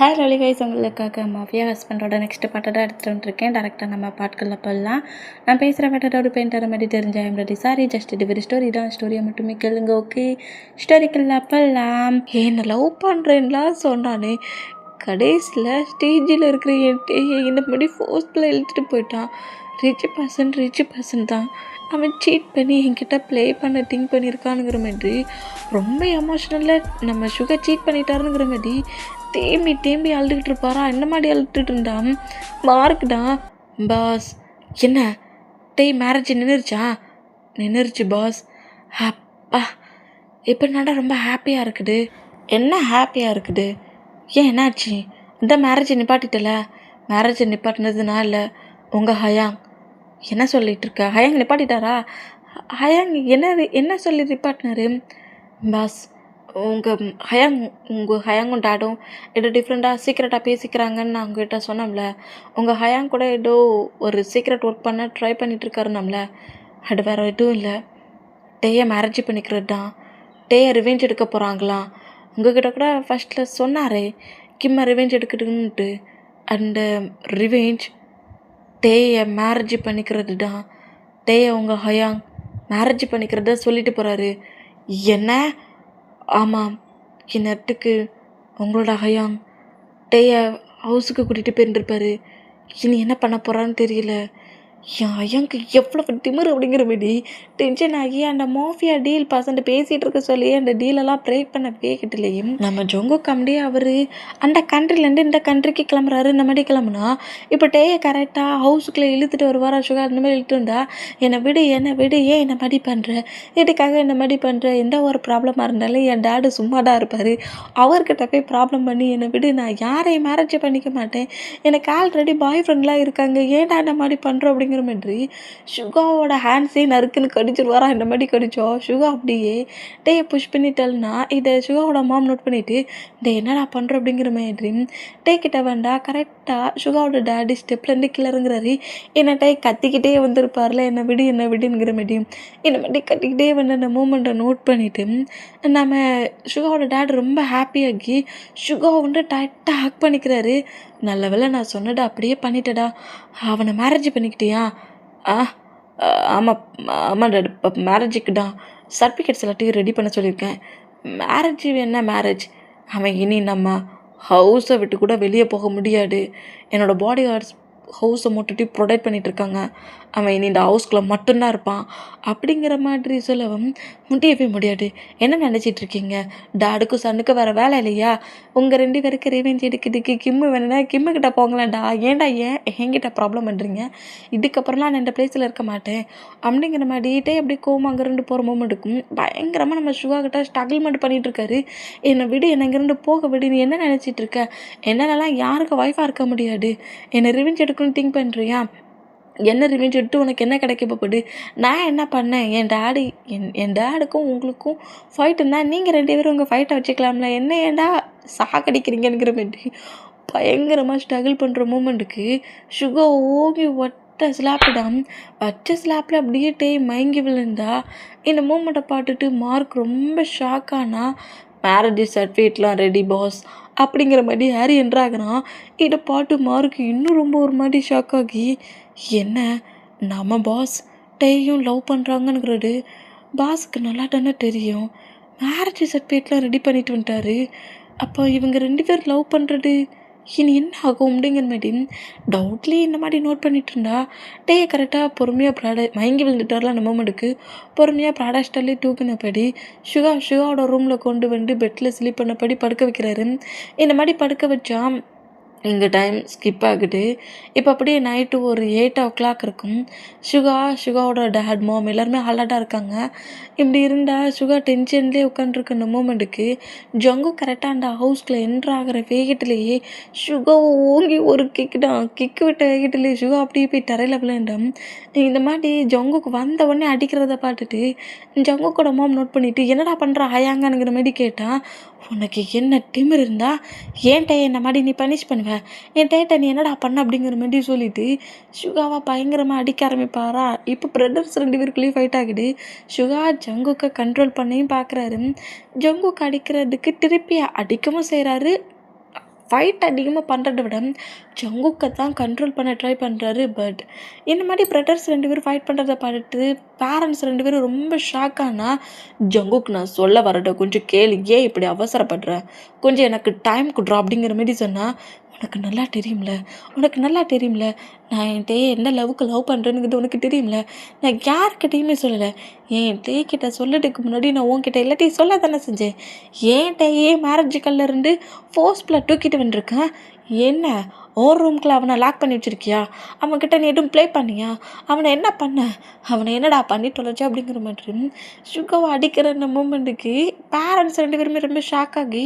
Hello guys, உங்களுக்காக mafia ஹஸ்பண்டோட next பாட்டை தான் எடுத்துகிட்டு வந்துருக்கேன். டேரெக்டாக நம்ம பாட்டுக்குள்ளே போடலாம். நான் பேசுகிற பாட்டோட ஒரு பெயிண்டரை மாதிரி தெரிஞ்ச ஐம் ரெடி. சாரி, ஜஸ்ட் டிவரி ஸ்டோரி தான். ஸ்டோரியை மட்டுமே கேளுங்க. ஓகே, ஸ்டோரிக்குள்ளே போடலாம். என்னை லவ் பண்ணுறேன்லாம் சொன்னானே, கடைசியில் ஸ்டேஜில் இருக்கிற இந்த மாதிரி ஃபோர்ஸ்பில் இழுத்துட்டு போயிட்டான். ரிச் பர்சன் தான். அவன் சீட் பண்ணி என்கிட்ட ப்ளே பண்ண திங்க் பண்ணியிருக்கானுங்கிற மாதிரி ரொம்ப எமோஷ்னலில் நம்ம சுகர் சீட் பண்ணிட்டாருங்கிற மாதிரி தேம்பி அழுதுகிட்டு இருப்பாரா. என்ன மாதிரி அழுதுட்டு இருந்தான் மார்க்குதான். பாஸ் என்ன மேரேஜ் நின்றுச்சு பாஸ். அப்பா இப்போ என்னடா ரொம்ப ஹாப்பியாக இருக்குது. என்ன ஹாப்பியாக இருக்குது? ஏன் என்னாச்சு? இந்த மேரேஜை நிப்பாட்டிட்டல. மேரேஜை நிப்பாட்டினதுனா இல்லை உங்கள் ஹயாங். என்ன சொல்லிகிட்டு இருக்க? ஹயாங் நிப்பாட்டிட்டாரா? ஹயாங் என்ன சொல்லி நிப்பாட்டினாரு? பாஸ், உங்கள் ஹயாங்கும் டேடும் ஏதோ டிஃப்ரெண்ட்டாக சீக்கிரட்டாக பேசிக்கிறாங்கன்னு நான் உங்ககிட்ட சொன்னோம்ல. உங்கள் ஹயாங் கூட ஏதோ ஒரு சீக்ரெட் ஒர்க் பண்ண ட்ரை பண்ணிகிட்ருக்காரு நம்மள. அது வேறு எதுவும் இல்லை, டேயை மேரேஜ் பண்ணிக்கிறது தான். டேயை ரிவெஞ்ச் எடுக்க போகிறாங்களாம். உங்ககிட்ட கூட ஃபஸ்ட்டில் சொன்னாரே கிம்மை ரிவெஞ்ச் எடுக்கணுன்ட்டு. அந்த ரிவெஞ்ச் டேயை மேரேஜ் பண்ணிக்கிறது தான். டேயை உங்கள் ஹயாங் மேரேஜ் பண்ணிக்கிறத சொல்லிட்டு போகிறாரு. என்ன? ஆமாம், இந்நேரத்துக்கு உங்களோட ஹயாங் டேயை ஹவுஸுக்கு கூட்டிகிட்டு போயிருந்துருப்பாரு. இனி என்ன பண்ண போகிறான்னு தெரியல. என் ஹயாங்க்கு எவ்வளோ திமிரு அப்படிங்கிற மாதிரி டென்ஷன் ஆகி அந்த மாஃபியா டீல் பசங்க பேசிகிட்டு இருக்க சொல்லி அந்த டீலெல்லாம் பிரேக் பண்ண கேட்கட்டுலையும் நம்ம ஜொங்கோ கம்பெனி அவர் அந்த கண்ட்ரிலேருந்து இந்த கண்ட்ரிக்கு கிளம்புறாரு. இந்த மாதிரி கிளம்புனா இப்போ டேயை கரெக்டாக ஹவுஸுக்குள்ளே இழுத்துட்டு வருவாரா சுகர். அந்த மாதிரி இழுத்துட்டு இருந்தா என்னை விடு ஏன் என்னை மாதிரி பண்ணுற, இதுக்காக என்ன மாதிரி பண்ணுற, எந்த ஒரு ப்ராப்ளமாக இருந்தாலும் என் டேடு சும்மா தான் இருப்பார். அவர்கிட்ட போய் ப்ராப்ளம் பண்ணி என்னை விடு, நான் யாரையும் மேரேஜ் பண்ணிக்க மாட்டேன், எனக்கு ஆல்ரெடி பாய் ஃப்ரெண்ட்லாம் இருக்காங்க, ஏன்டா இந்த மாதிரி பண்ணுறோம் அப்படிங்கிற மாதிரி சுகாவோட ஹேண்ட்ஸே நறுக்குன்னு கடிச்சிருவாரா. இந்த மாதிரி கடிச்சோம் சுகா அப்படியே டேயை புஷ் பண்ணிட்டல்னா இதை சுகாவோட மாம் நோட் பண்ணிவிட்டு டே என்னடா பண்ணுற அப்படிங்கிற மாதிரி டே கிட்ட வேண்டா கரெக்டாக சுகாவோட டேடி ஸ்டெப்லேருந்து கிளறுங்கிறாரு. என்ன டே கத்திக்கிட்டே வந்திருப்பார்ல, என்னை விடுங்கிற மாதிரி இந்த மாதிரி கத்திக்கிட்டே வந்து அந்த மூமெண்ட்டை நோட் பண்ணிவிட்டு நம்ம சுகாவோட டேட் ரொம்ப ஹாப்பியாகி சுகாவை வந்து டைட்டாக ஹக் பண்ணிக்கிறாரு. நல்ல வேளை நான் சொன்னடா அப்படியே பண்ணிட்டடா. அவனை மேரேஜ் பண்ணிக்கிட்டியா? ஆமாம் டாடி, மேரேஜுக்கு தான் சர்டிஃபிகேட்ஸ் எல்லாத்தையும் ரெடி பண்ண சொல்லியிருக்கேன். மேரேஜ்? அவன் இனி நம்ம ஹவுஸை விட்டு கூட வெளியே போக முடியாது. என்னோடய பாடி கார்ட்ஸ் ஹவுஸை முட்டுட்டி ப்ரொடெக்ட் பண்ணிகிட்ருக்காங்க. அவன் இனி இந்த ஹவுஸ்குள்ளே மட்டும்தான் இருப்பான் அப்படிங்கிற மாதிரி சொல்லவும் முடியவே முடியாது. என்ன நினச்சிட்ருக்கீங்க? டாடுக்கும் சன்னுக்கும் வேறு வேலை இல்லையா? உங்கள் 2 பேருக்கு ரிவெஞ்ச் எடுக்கிறதுக்கு கிம்மு வேணுன்னா கிம்முக்கிட்ட போங்களேன்டா. என்கிட்ட ப்ராப்ளம் பண்ணுறீங்க? இதுக்கப்புறம்லாம் நான் இந்த பிளேஸில் இருக்க மாட்டேன் அப்படிங்கிற மாதிரிட்டே அப்படி கோவம் அங்கேருந்து போகிற மூமெண்ட் இருக்கும். பயங்கரமாக நம்ம சுகாக்கிட்ட ஸ்ட்ரகிள்மெண்ட் பண்ணிகிட்ருக்காரு. என்னை விடு, என்னை இங்கேருந்து போக விடு, நீ என்ன நினச்சிட்ருக்க? என்னாலலாம் யாருக்கு ஒய்ஃபாக இருக்க முடியாது. என்னை ரிவெஞ்ச் எடுக்கணும்னு திங்க் பண்ணுறியா? என்ன ரிவெஞ்ச் எடுத்து உனக்கு என்ன கிடைக்க போகுது? நான் என்ன பண்ணேன்? என் டேடுக்கும் உங்களுக்கும் ஃபைட்டுன்னா நீங்கள் 2 பேரும் உங்கள் ஃபைட்டை வச்சுக்கலாம்ல. என்ன ஏன்டா சாகடிக்கிறீங்கிற மாதிரி பயங்கரமாக ஸ்ட்ரகிள் பண்ணுற மூமெண்ட்டுக்கு சுகா ஓங்கி வச்ச ஸ்லாப்பில் அப்படியே மயங்கி விழுந்தா. இந்த மூமெண்ட்டை பார்த்துட்டு மார்க் ரொம்ப ஷாக்கானா. மேரேஜ் சர்டிஃபிகேட்லாம் ரெடி பாஸ் அப்படிங்கிற மாதிரி ஹாரி என்றாகிறான். இதை பாட்டு மார்க்கு இன்னும் ரொம்ப ஒரு மாதிரி ஷாக் ஆகி, என்ன நம்ம பாஸ் டேயும் லவ் பண்ணுறாங்கங்கிறது பாஸுக்கு நல்லா தானே தெரியும். மேரேஜ் சர்டிஃபிகேட்லாம் ரெடி பண்ணிட்டு வந்துட்டாரு. அப்போ இவங்க 2 பேர் லவ் பண்ணுறது இனி என்ன ஆகும் அப்படிங்கிற மாதிரி டவுட்லேயே இந்த மாதிரி நோட் பண்ணிட்டு இருந்தா. டேயை கரெக்டாக பொறுமையாக மயங்கி விழுந்துட்டார்ல அந்த மூமெண்ட்டுக்கு பொறுமையாக ப்ராடக்டாலே தூக்கினபடி சுகாவோட ரூமில் கொண்டு வந்து பெட்டில் ஸ்லீப் பண்ணபடி படுக்க வைக்கிறாரு. இந்த மாதிரி படுக்க வச்சா இங்கே டைம் ஸ்கிப் ஆகுது. இப்போ அப்படியே நைட்டு ஒரு 8 o'clock இருக்கும். சுகாவோட டேட் மாம் எல்லாருமே அலர்ட்டாக இருக்காங்க. இப்படி இருந்தால் சுகா டென்ஷன்லேயே உட்காந்துருக்க அந்த மூமெண்ட்டுக்கு ஜங்கு கரெக்டாக அந்த ஹவுஸ்குள்ளே என்ட்ராகிற வேகத்துலேயே சுகாவை ஓங்கி ஒரு கிக்கு விட்ட வேகத்துலேயே சுகா அப்படியே போய் தரையில் விளையாண்டோம். இந்த மாதிரி ஜங்குக்கு வந்த உடனே அடிக்கிறத பார்த்துட்டு ஜங்குக்கோட மாம் நோட் பண்ணிவிட்டு என்னடா பண்ணுறா ஹயாங்கங்கிற மாதிரி கேட்டால், உனக்கு என்ன திமிர் இருந்தா ஏன் டே என்ன மாதிரி நீ பனிஷ் பண்ணுவ, என் டேட்டை நீ என்னடா பண்ண அப்படிங்கிற மாதிரி சொல்லிட்டு சுகாவை பயங்கரமாக அடிக்க ஆரம்பிப்பாரா. இப்போ பிரதர்ஸ் 2 பேருக்குள்ளேயும் ஃபைட் ஆகுது. சுகா ஜங்குக்கை கண்ட்ரோல் பண்ணியும் பார்க்குறாரு. ஜங்குக்கு அடிக்கிறதுக்கு திருப்பி அடிக்கவும் செய்கிறாரு, ஃபைட் அதிகமாக பண்ணுறத விட ஜங்குக்கை தான் கண்ட்ரோல் பண்ண ட்ரை பண்ணுறாரு. பட் இந்த மாதிரி பிரதர்ஸ் 2 பேரும் ஃபைட் பண்ணுறத பார்த்துட்டு பேரண்ட்ஸ் 2 பேரும் ரொம்ப ஷாக்கானா, ஜங்குக் நான் சொல்ல வரட்ட கொஞ்சம் கேளு, ஏன் இப்படி அவசரப்படுற, கொஞ்சம் எனக்கு டைம் குட்றா அப்படிங்கிற மாரி சொன்னால், உனக்கு நல்லா தெரியும்ல நான் என் டே என்ன லவ் பண்ணுறேனுங்கிறது உனக்கு தெரியும்ல, நான் யார்கிட்டையுமே சொல்லலை, என் டே கிட்ட சொல்லதுக்கு முன்னாடி நான் உன்கிட்ட எல்லாத்தையும் சொல்ல தானே செஞ்சேன். ஏன் டேயே மேரேஜ் இருந்து ஃபோர்ஸ்ஃபுல்லாக தூக்கிட்டு வந்துருக்கேன். என்ன ஓர் ரூம்குள்ளே அவனை லாக் பண்ணி வச்சுருக்கியா, அவன்கிட்ட நீ எதுவும் ப்ளே பண்ணியா, அவனை என்ன பண்ண, அவனை என்னடா பண்ணி தொலைச்சா அப்படிங்கிற மாதிரி சுகாவை அடிக்கிற அந்த மூமெண்ட்டுக்கு பேரண்ட்ஸ் 2 பேருமே ரொம்ப ஷாக் ஆகி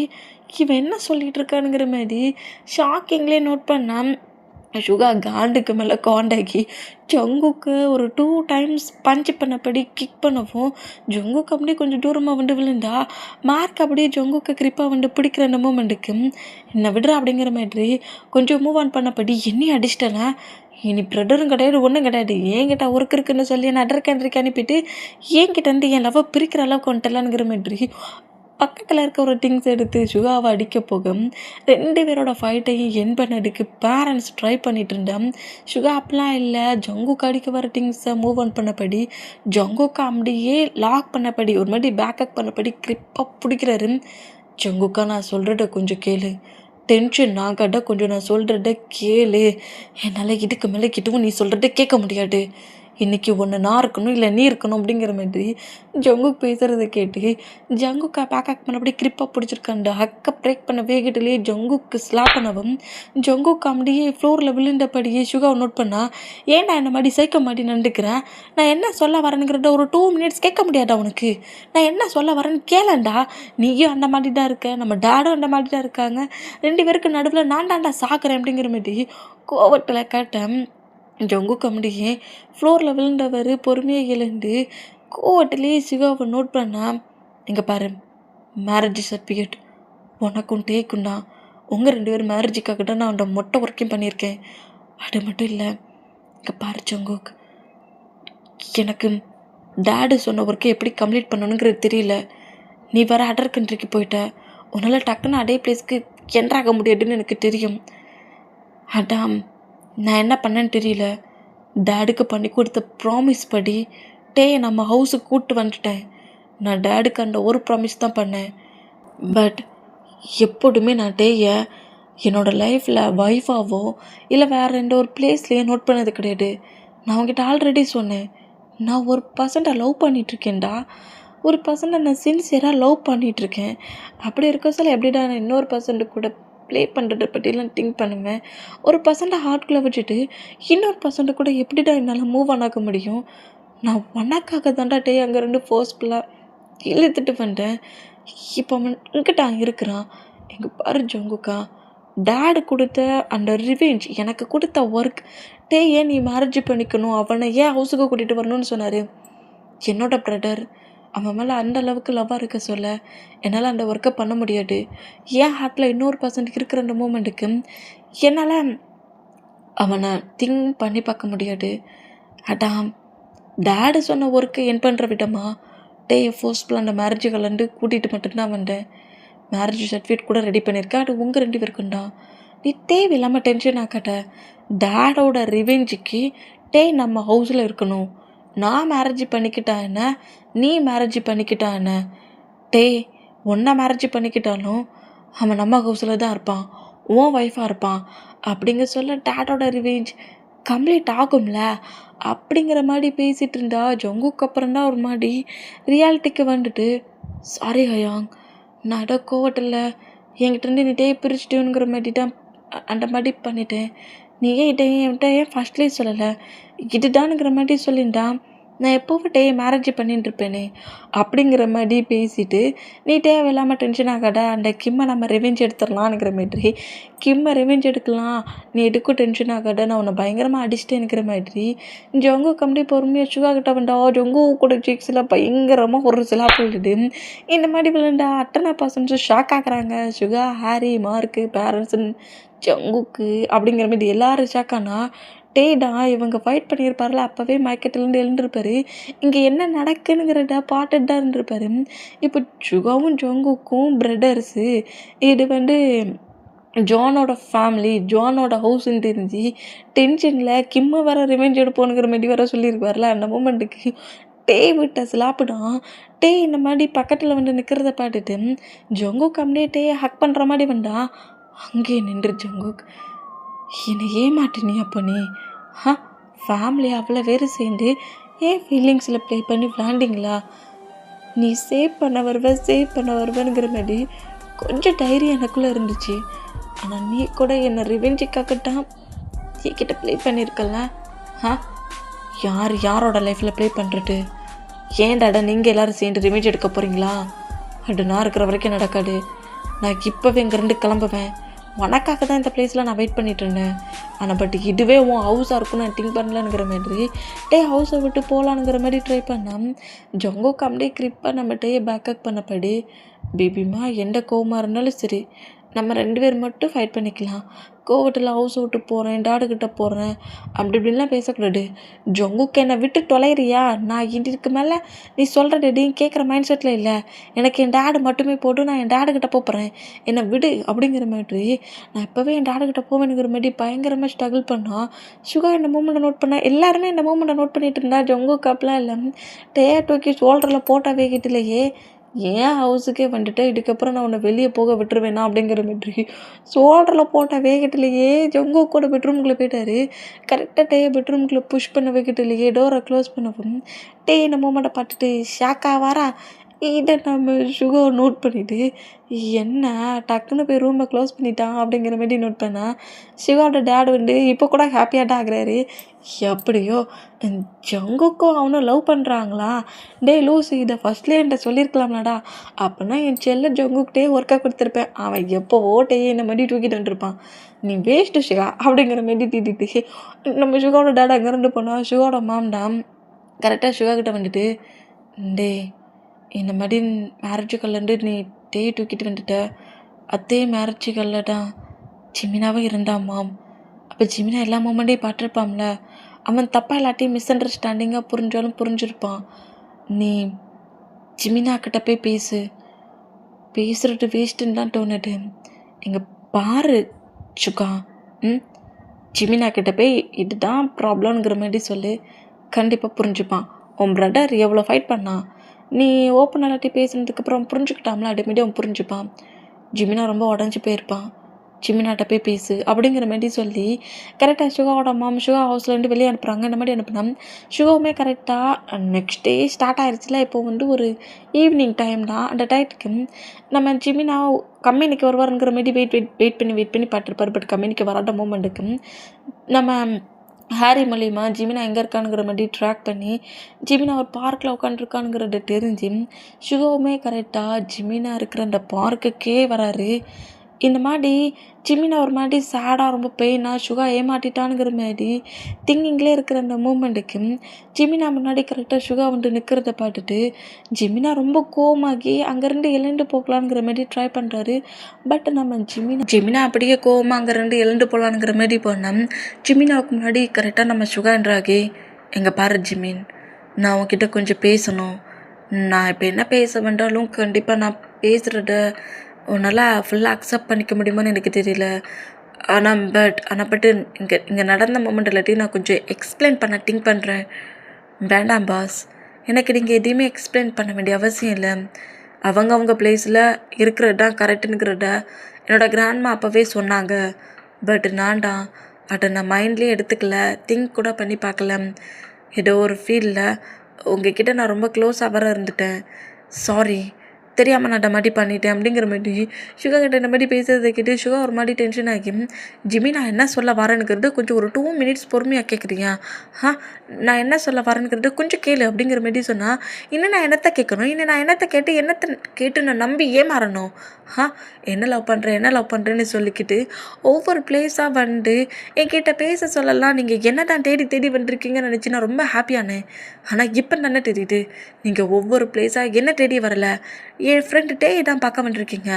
இவன் என்ன சொல்லிகிட்டு இருக்கானுங்கிற மாதிரி ஷாக்கிங்லேயே நோட் பண்ணான். சுகா காண்டுக்கு மேலே காண்டாகி ஜங்குக்கு ஒரு 2 டைம்ஸ் பஞ்ச் பண்ணபடி கிக் பண்ணவும் ஜங்குக்கு அப்படியே கொஞ்சம் தூரமாக வந்து விழுந்தா மார்க் அப்படியே ஜங்குக்கு கிரிப்பாக வந்து பிடிக்கிற அந்த மூமெண்ட்டுக்கு என்னை விடுறா அப்படிங்கிற மாதிரி கொஞ்சம் மூவ் ஆன் பண்ணபடி என்னையும் அடிச்சிட்டேன்னா இனி ப்ரெடரும் கிடையாது ஒன்றும் கிடையாது, என்கிட்ட ஒர்க் இருக்குன்னு சொல்லி நான் அட்ரக்கு அனுப்பிட்டு என்கிட்ட வந்து என் லவ்வை பிரிக்கிற அளவுக்கு வந்துட்டலாங்கிற மாதிரி பக்கத்தில் இருக்க ஒரு திங்ஸ் எடுத்து சுகாவை அடிக்க போக 2 பேரோட ஃபைட்டையும் என் பண்ணதுக்கு பேரண்ட்ஸ் ட்ரை பண்ணிட்டு இருந்தேன். சுகா அப்படிலாம் இல்லை, ஜங்குக்கு அடிக்க வர திங்ஸை மூவ் ஆன் பண்ணபடி ஜங்குக்கு அப்படியே லாக் பண்ணபடி ஒரு மாதிரி பேக்கப் பண்ணபடி கிரிப்பாக பிடிக்கிறாரு. ஜங்குக்கா நான் சொல்கிறத கொஞ்சம் கேளு, டென்ஷன் ஆகாட்ட கொஞ்சம் நான் சொல்கிறத கேளு, என்னால் இதுக்கு மேலே கிட்டவும் நீ சொல்கிறத கேட்க முடியாது, இன்றைக்கி ஒன்று நான் இருக்கணும் இல்லை நீ இருக்கணும் அப்படிங்கிற மாதிரி ஜங்குக் பேசுகிறத கேட்டு ஜங்குக்கா பேக்கப் பண்ணபடி கிரிப்பாக பிடிச்சிருக்காண்ட ஹக்கை பிரேக் பண்ண வேகத்திலேயே ஜங்குக்கு ஸ்லாப் பண்ணவும் ஜங்குக்கு அப்படியே ஃப்ளோரில் விழுந்தபடியே சுகாவை நோட் பண்ணால், ஏன்டா இந்த மாதிரி சைக்க மாட்டி நடந்துக்கிறேன், நான் என்ன சொல்ல வரேனுங்கிறத ஒரு 2 மினிட்ஸ் கேட்க முடியாதா உனக்கு, நான் என்ன சொல்ல வரேன்னு கேளண்டா, நீயும் அந்த மாதிரி தான் இருக்க, நம்ம டேடும் அந்த மாதிரி தான் இருக்காங்க, 2 பேருக்கு நடுவில் நான் தாண்டா சாக்குறேன் அப்படிங்கிற மாதிரி கோவத்தில் கேட்டேன். ஜங்குக்கு அப்படியே ஃப்ளோரில் விழுந்தவர் பொறுமையாக எழுந்து கோவட்டிலேயே சிகாவை நோட் பண்ணால், இங்கே பாரு மேரேஜ் சர்டிஃபிகேட் உனக்கும் டேக்கும் தான், உங்கள் 2 பேரும் மேரேஜுக்காக தான் நான் அந்த மொட்டை ஒர்க்கையும் பண்ணியிருக்கேன், அது மட்டும் இல்லை இங்கே பாரு ஜங்குக், எனக்கு டேடு சொன்ன ஒர்க்கை எப்படி கம்ப்ளீட் பண்ணணுங்கிறது தெரியல, நீ வர அதர் கண்ட்ரிக்கு போயிட்ட, உன்னால் டக்குன்னு அதே பிளேஸ்க்கு என்ட்ராக முடியாதுன்னு எனக்கு தெரியும், அதான் நான் என்ன பண்ணேன்னு தெரியல, டேடுக்கு பண்ணி கொடுத்த ப்ராமிஸ் படி டேயை நம்ம ஹவுஸுக்கு கூப்பிட்டு வந்துட்டேன், நான் டேடுக்கு அந்த ஒரு ப்ராமிஸ் தான் பண்ணேன், பட் எப்போதுமே நான் டேயை என்னோடய லைஃப்பில் ஒய்ஃபாவோ இல்லை வேறு எந்த ஒரு பிளேஸ்லேயே நோட் பண்ணது கிடையாது, நான் அவங்ககிட்ட ஆல்ரெடி சொன்னேன், நான் ஒரு பர்சன்ட்டை லவ் பண்ணிகிட்ருக்கேன்டா, ஒரு பர்சன்ட்டை நான் சின்சியராக லவ் பண்ணிகிட்ருக்கேன், அப்படி இருக்க சொல்ல எப்படிடா நான் இன்னொரு பர்சன்ட்டு கூட ப்ளே பண்ணுறத பற்றிலாம் திங்க் பண்ணுவேன், ஒரு பர்சன்ட்டை ஹார்ட்குள்ளே வச்சுட்டு இன்னொரு பர்சன்ட்டை கூட எப்படிடா என்னால் மூவ் ஆன் ஆக முடியும், நான் ஒன்னாக்காக தாண்டா டே அங்கே ஃபோர்ஸ்ஃபுல்லாக இழுத்துட்டு வந்தேன், இப்போ அவன் இங்கிட்ட இருக்கிறான், எங்கள் பாரு ஜங்குக்கா, டேடு கொடுத்த அந்த ரிவெஞ்ச் எனக்கு கொடுத்த ஒர்க், டே ஏன் நீ மேரேஜ் பண்ணிக்கணும், அவனை ஏன் ஹவுஸுக்கு கூட்டிகிட்டு வரணும்னு சொன்னார், என்னோட பிரதர் அவன் மேலே அந்த அளவுக்கு லவ்வாக இருக்க சொல்ல என்னால் அந்த ஒர்க்கை பண்ண முடியாது, என் ஹார்ட்டில் இன்னொரு பர்சன்ட் இருக்கிற அந்த மூமெண்ட்டுக்கு என்னால் அவனை திங்க் பண்ணி பார்க்க முடியாது, அதான் டேடு சொன்ன ஒர்க்கை என் பண்ணுற விதமா டே ஃபோர்ஸ்ஃபுல்லாக அந்த மேரேஜ் கலந்து கூட்டிகிட்டு மட்டும்தான் வந்தேன், மேரேஜ் சர்டிஃபிகேட் கூட ரெடி பண்ணியிருக்கேன், அது உங்கள் 2 பேருக்குண்டா, நீ தேவையில்லாமல் டென்ஷன் ஆக்காட்ட, டேடோட ரிவெஞ்சுக்கு டே நம்ம ஹவுஸில் இருக்கணும், நான் மேரேஜ் பண்ணிக்கிட்டா என்ன, நீ மேரேஜ் பண்ணிக்கிட்டா என்ன, டே ஒன்றா மேரேஜ் பண்ணிக்கிட்டாலும் அவன் நம்ம ஹவுஸில் தான் இருப்பான், உன் ஒய்ஃபாக இருப்பான் அப்படிங்க சொல்ல டேடோட ரிவெஞ்ச் கம்ப்ளீட் ஆகும்ல அப்படிங்கிற மாதிரி பேசிகிட்டு இருந்தா ஜங்குக்கு அப்புறம் தான் ஒரு மாதிரி ரியாலிட்டிக்கு வந்துட்டு, சாரி ஹயாங், நான் ஏதோ கோவட்டில் என்கிட்ட நீ டே பிரிச்சுட்டுங்கிற மாதிரி தான் அந்த மாதிரி பண்ணிட்டேன், நீ என்கிட்ட ஏன் ஃபஸ்ட்லேயே சொல்லலை, இதுதானுங்கிற மாதிரி சொல்லிட்டான், நான் எப்போவும் டே மேரேஜ் பண்ணிட்டு இருப்பேனே அப்படிங்கிற மாதிரி பேசிட்டு, நீ தேவையில்லாமல் டென்ஷன் ஆகாத, அந்த கிம்மை நம்ம ரிவெஞ்ச் எடுத்துடலான்னுங்கிற மாதிரி, கிம்மை ரிவெஞ்ச் எடுக்கலாம், நீ எதுக்கும் டென்ஷன் ஆகாத, நான் உன்னை பயங்கரமாக அடிச்சிட்டேனுங்கிற மாதிரி ஜொங்கு கம்பி பொறுமையாக சுகாக்கிட்ட வந்தா ஜொங்கு கூட சீக்ஸில் பயங்கரமாக ஒரு சிலா போயிடுது, இந்த மாதிரி விழுந்தா அத்தனை பர்சன்ட்ஸும் ஷாக் ஆகுறாங்க, சுகா, ஹாரி, மார்க்கு, பேரண்ட்ஸு, ஜங்குக்கு அப்படிங்கிற மாதிரி எல்லோரும் ஷாக்கானா, டேடா இவங்க ஃபைட் பண்ணியிருப்பார்ல அப்போவே மயக்கத்துலேருந்து எழுந்திருப்பாரு, இங்கே என்ன நடக்குனுங்கிறத பார்த்துட்டு தான் இருந்திருப்பாரு, இப்போ சுகாவும் ஜங்குக்கும் பிரதர்ஸு, இது ஜானோட ஃபேமிலி, ஜானோட ஹவுஸ்ன்னு தெரிஞ்சு டென்ஷனில் கிம்மு வேறு ரிவெஞ்ச் எடுப்போனுங்கிற மாரி வேறு சொல்லியிருப்பார்ல. அந்த மூமெண்ட்டுக்கு விட்ட ஸ்லாப்புடான். இந்த மாதிரி பக்கத்தில் வந்து நிற்கிறத பார்த்துட்டு ஜங்குக் அப்படியே ஹக் பண்ணுற மாதிரி வந்தான். அங்கேயே நின்று ஜங்குக், என்னை ஏமாட்டினி அப்போ நீ ஃபேமிலி அவ்வளோ பேர் சேர்ந்து ஏன் ஃபீலிங்ஸில் ப்ளே பண்ணி விளாண்டிங்களா? நீ சேவ் பண்ண வருவேங்கிற மாதிரி கொஞ்சம் தைரியம் எனக்குள்ளே இருந்துச்சு. ஆனால் நீ கூட என்னை ரிவெஞ்சுக்காகட்டான் என்கிட்ட ப்ளே பண்ணியிருக்கல. யாரோட லைஃப்பில் ப்ளே பண்ணுறது? ஏன்டாடா நீங்கள் எல்லோரும் சேர்ந்து ரிவெஞ்ச் எடுக்க போகிறீங்களா? நான் இருக்கிற வரைக்கும் நடக்காது. நான் இப்போவே இங்கேருந்து கிளம்புவேன். உனக்காக தான் இந்த பிளேஸில் நான் வெயிட் பண்ணிட்டு இருந்தேன். ஆனால் பட் இதுவே உன் ஹவுஸாக இருக்கும் நான் திங்க் பண்ணலங்கிற மாதிரி ஹவுஸை விட்டு போகலானுங்கிற மாதிரி ட்ரை பண்ணேன். ஜங்குக் அப்படியே கிரிப் பண்ண பேக்கப் பண்ணப்படி, பேபிமா எந்த கோவமாக இருந்தாலும் சரி நம்ம 2 பேர் மட்டும் ஃபைட் பண்ணிக்கலாம். கோவத்தில் ஹவுஸ் விட்டு போகிறேன், டாடுக்கிட்ட போகிறேன் அப்படி இப்படின்லாம் பேசக்கூடாது. ஜங்குக்கு என்னை விட்டு தொலைறியா? நான் இதுக்கு மேலே நீ சொல்கிற டேடியும் கேட்குற மைண்ட் செட்டில் இல்லை. எனக்கு என் டேடு மட்டுமே போட்டு நான் என் டேடுக்கிட்ட போகிறேன், என்னை விடு அப்படிங்கிற மாதிரி நான் இப்போவே என் டேடுக்கிட்ட போவேனுங்கிற மாதிரி பயங்கரமாக ஸ்ட்ரகிள் பண்ணால் சுகா இந்த மூமெண்ட்டை நோட் பண்ணேன். எல்லாருமே இந்த மூமெண்ட்டை நோட் பண்ணிட்டு இருந்தா. ஜங்குக்கு அப்பெல்லாம் இல்லை, டூக்கி ஷோல்டரில் போட்டாவே கிட்டலையே ஏன் ஹவுஸுக்கே வந்துட்டு இதுக்கப்புறம் நான் உன்னை வெளியே போக விட்டுருவேனா அப்படிங்கிற மாதிரி ஷோல்டரில் போட்ட வேகட்டிலேயே ஜங்குக் கூட பெட்ரூம்குள்ளே போயிட்டாரு. கரெக்டாக பெட்ரூம்குள்ளே புஷ் பண்ண வேகட்டிலேயே டோரை க்ளோஸ் பண்ணவும் இந்த மூமெண்ட்டை பார்த்துட்டு ஷாக்காக வாரா. இதை நம்ம சுகா நோட் பண்ணிவிட்டு என்ன டக்குன்னு போய் ரூமை க்ளோஸ் பண்ணிட்டான் அப்படிங்கிற மாதிரி நோட் பண்ணால் சிவாவோட டேட் வந்து இப்போ கூட ஹாப்பியாகட்டா ஆகுறாரு. எப்படியோ ஜங்குக்கும் அவனும் லவ் பண்ணுறாங்களா? லூஸ் இதை ஃபஸ்ட்லேயே என்கிட்ட சொல்லியிருக்கலாம்லடா. அப்படின்னா என் செல்ல ஜங்குக்கிட்டே ஒர்க்காக கொடுத்துருப்பேன். அவன் எப்போவோ இந்த மாதிரி தூக்கிட்டு வந்துருப்பான். நீ வேஸ்ட்டு சிவா அப்படிங்கிற மாதிரி தீட்டிட்டு நம்ம சுகாவோட டேட் அங்கேருந்து போனால் சுகாவோட மாம்டாம் கரெக்டாக சுகா கிட்ட வந்துட்டு, இந்த மாதிரி மேரேஜ் கல்லேருந்து நீ தூக்கிட்டு வந்துட்ட. அதே மேரேஜ் கல்ல தான் ஜிமினாவே இருந்தாமாம். அப்போ ஜிமினா எல்லா மூமெண்ட்டையும் பார்த்துருப்பான்ல. அவன் தப்பாக எல்லாத்தையும் மிஸ் அண்டர்ஸ்டாண்டிங்காக புரிஞ்சாலும் புரிஞ்சிருப்பான். நீ ஜிமினா கிட்ட போய் பேசுறது வேஸ்ட்டுன்னு தான் தோணுது. இங்கே பாரு சுகா, ஜிமினா கிட்ட போய் இதுதான் ப்ராப்ளம்ங்கிற மாதிரி சொல்லு, கண்டிப்பாக புரிஞ்சுப்பான். உன் பிரதர் எவ்வளோ ஃபைட் பண்ணான், நீ ஓப்பன் எல்லாத்தையும் பேசுனதுக்கப்புறம் புரிஞ்சுக்கிட்டாம்ல, ஆட்டோமேட்டிக் அவன் புரிஞ்சுப்பான். ஜிமினா ரொம்ப உடஞ்சி போயிருப்பான். ஜிமினாட்ட போய் பேசு அப்படிங்கிற மாதிரி சொல்லி கரெக்டாக சுகாவோட மாம் சுகா ஹவுஸ்லேருந்து வெளியே அனுப்புகிறாங்க. இந்த மாதிரி அனுப்புனா சுகாவுமே கரெக்டாக நெக்ஸ்ட் டே ஸ்டார்ட் ஆயிடுச்சுல. இப்போ வந்து ஒரு ஈவினிங் டைம் தான். அந்த டைத்துக்கு நம்ம ஜிமினா கம்பெனிக்கு வருவாருங்கிற மாதிரி வெயிட் பண்ணி பார்த்துருப்பார். பட் கம்பெனிக்கு வராத மூமெண்ட்டுக்கு நம்ம ஹாரி மூலிமா ஜிமினா எங்கே இருக்கானுங்கிற மாதிரி ட்ராக் பண்ணி ஜிமினா ஒரு பார்க்கில் உட்காந்துருக்கானுங்கிறத தெரிஞ்சு சுகாவுமே கரெக்டாக ஜிமினா இருக்கிற அந்த பார்க்குக்கே வராரு. இந்த மாதிரி ஜிமினா ஒரு மாதிரி சேடாக ரொம்ப பெயினாக சுகா ஏமாட்டிட்டானுங்கிற மாதிரி திங்கிங்லேயே இருக்கிற அந்த மூமெண்ட்டுக்கு ஜிமினா முன்னாடி கரெக்டாக சுகா வந்து நிற்கிறத பார்த்துட்டு ஜிமினா ரொம்ப கோவமாகி அங்கேருந்து எழுந்து போகலான்ங்கிற மாதிரி ட்ரை பண்ணுறாரு. பட் நம்ம ஜிமினா அப்படியே கோவமாக அங்கேருந்து எழுந்து போகலான்ங்கிற மாதிரி போனோம். ஜிமினாவுக்கு முன்னாடி கரெக்டாக நம்ம சுகான்றாகி, எங்கே பாரு ஜிமின், நான் உன்கிட்ட கொஞ்சம் பேசணும். நான் இப்போ என்ன பேச வேண்டாலும் கண்டிப்பாக நான் பேசுகிறத உன்னால் ஃபுல்லாக அக்செப்ட் பண்ணிக்க முடியுமான்னு எனக்கு தெரியல. ஆனால் பட்டு இங்கே நடந்த மூமெண்ட் எல்லாத்தையும் நான் கொஞ்சம் எக்ஸ்பிளைன் பண்ண திங்க் பண்ணுறேன். வேண்டாம் பாஸ், எனக்கு நீங்கள் எதையுமே எக்ஸ்பிளைன் பண்ண வேண்டிய அவசியம் இல்லை. அவங்க பிளேஸில் இருக்கிறது தான் கரெக்டுங்கிறத என்னோடய கிராண்ட்மா அப்போவே சொன்னாங்க. பட் அதை நான் மைண்ட்லேயே எடுத்துக்கல, திங்க் கூட பண்ணி பார்க்கல. ஏதோ ஒரு ஃபீலில் உங்ககிட்ட நான் ரொம்ப க்ளோஸாக வர இருந்துட்டேன். சாரி, தெரியாமல் நான் மாதிரி பண்ணிட்டேன் அப்படிங்கிற மாதிரி சுகா கிட்ட இந்த மாதிரி பேசுறதை கேட்டு சுகா ஒரு மாதிரி டென்ஷன் ஆகி, ஜிமி நான் என்ன சொல்ல வரேனுங்கிறது கொஞ்சம் ஒரு 2 மினிட்ஸ் பொறுமையாக கேட்குறியா? நான் என்ன சொல்ல வரேனுங்கிறது கொஞ்சம் கேளு அப்படிங்கிற மாதிரி சொன்னால், இன்னும் நான் என்னத்தை கேட்கணும், இன்னும் நான் என்னத்தை கேட்டு நான் நம்பி ஏமாறணும்? என்ன லவ் பண்ணுறேன்னு சொல்லிக்கிட்டு ஒவ்வொரு பிளேஸாக வந்து என்கிட்ட பேச சொல்லலாம். நீங்கள் என்ன தான் தேடி வந்திருக்கீங்கன்னு நினச்சி நான் ரொம்ப ஹாப்பியானேன். ஆனால் இப்போ தானே தெரியுது, நீங்கள் ஒவ்வொரு பிளேஸாக என்ன தேடி வரலை, என் ஃப்ரெண்டு தான் பார்க்க வந்துருக்கீங்க.